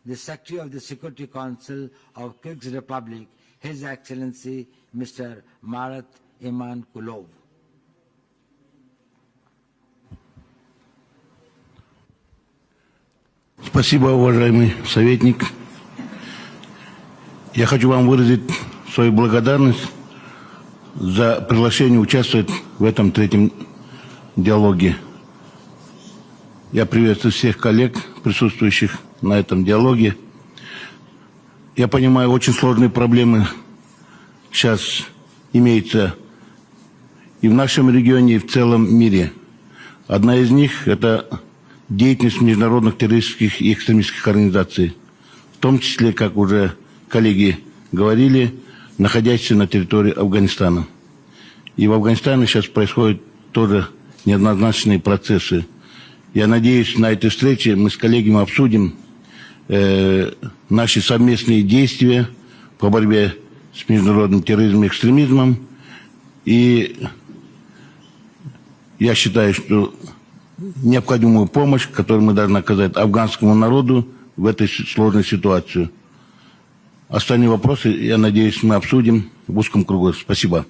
the Secretary of the Security Council of Kyrgyz Republic, His Excellency Mr. Marat Iman Kulov. Спасибо, уважаемый советник. Я хочу вам выразить свою благодарность за приглашение участвовать в этом третьем диалоге. Я приветствую всех коллег, присутствующих на этом диалоге. Я понимаю, очень сложные проблемы сейчас имеются и в нашем регионе, и в целом мире. Одна из них – это деятельность международных террористических и экстремистских организаций, в том числе, как уже коллеги говорили, находящиеся на территории Афганистана. И в Афганистане сейчас происходят тоже неоднозначные процессы. Я надеюсь, на этой встрече мы с коллегами обсудим наши совместные действия по борьбе с международным терроризмом и экстремизмом. И я считаю, что необходимую помощь, которую мы должны оказать афганскому народу в этой сложной ситуации. Остальные вопросы, я надеюсь, мы обсудим в узком кругу. Спасибо.